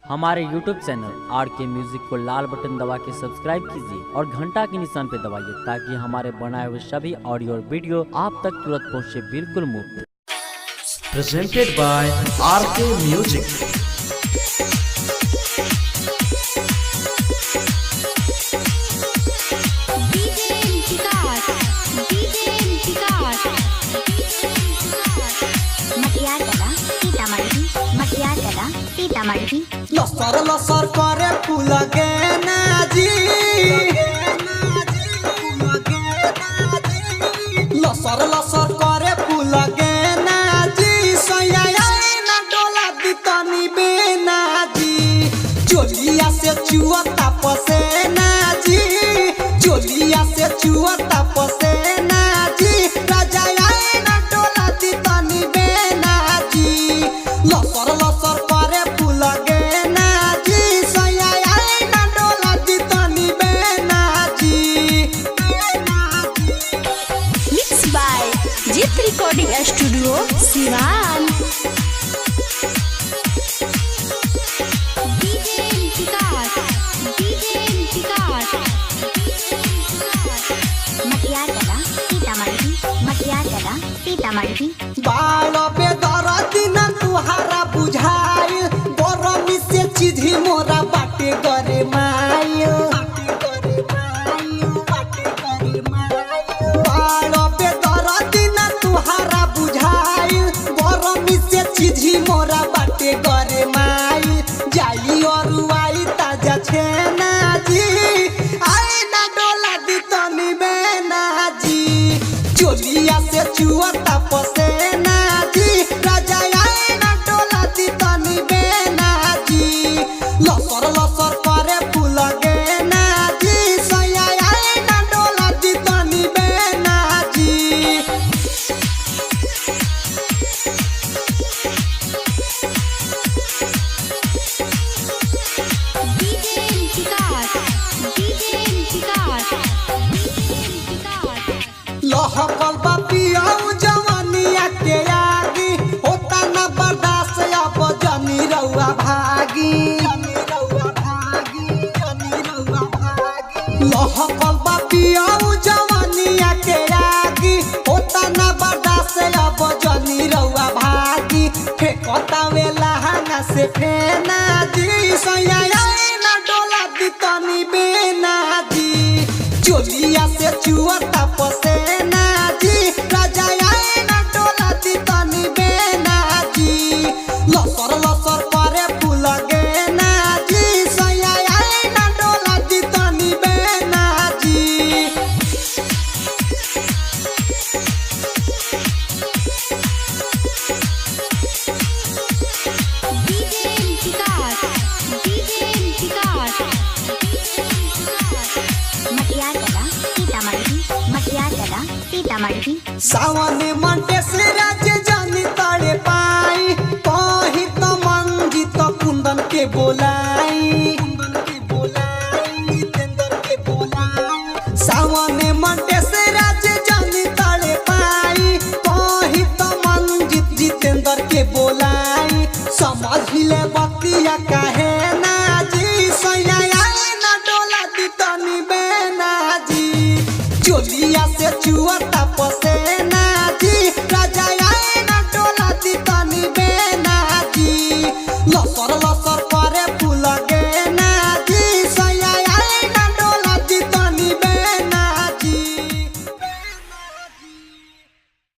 हमारे YouTube channel RK music को लाल button दबा के सब्सक्राइब कीजिए और घंटा के निशान पे दबाइए ताकि हमारे बनाए हुए सभी ऑडियो और वीडियो आप तक तुरंत पहुंचे बिल्कुल मुफ्त। Presented by RK Music. लसर लसर करे फूल गेना जी, लसर लसर करे फूल गेना जी, सैया ना डोला दी तनी बेना जी, चोलिया से चुअता पसेना जी, चोलिया से चुअता पसेना जी, राजा ना डोला दी तनी बेना जी, लसर लसर करे फूल गेना जी, सैया ना डोला दी तनी बेना जी। Mixed by Jit Recording Studio, Sivan. बालो पे दरदी न तुहारा बुझाई, गरमी से चिधी मोरा बाटे करे माई, बालो पे दरदी न तुहारा बुझाई, गरमी से चिधी मोरा बाटे करे माई, जाई और आई ताजा छेना जी, आई ना डोला दी तनी बेना जी, चोलिया से चुअता पसेना जी, राजा आई ना डोला दी तनी बेना जी, लसर लसर करे फूल गेना जी, सैया आई ना डोला दी तनी बेना जी। लहकल बापियाऊ जवानिया के आगी, होता न बर्दाश्त अब जनी रउआ भागी, लहकल बापियाऊ जवानिया के आगी, होता न बर्दाश्त अब जनी रउआ भागी, फेंकता वे लहंगा से फेना जी, सैया ना डोला दी तनी बेना जी, चोलिया से चुअता पसेना जी, राजा आई ना डोला दी तनी बेना जी, लसर लसर करे फूल गेना जी, सैया आई ना डोला दी तनी बेना जी। सावन मंटे से राज्य जानी तड़े पाई, कही तो मंजी तो कुंदन के बोलाई, सावन मंटे से राज्य जानी तड़े पाई, कही तो मंजी जितेंद्र के बोलाई, समझ ले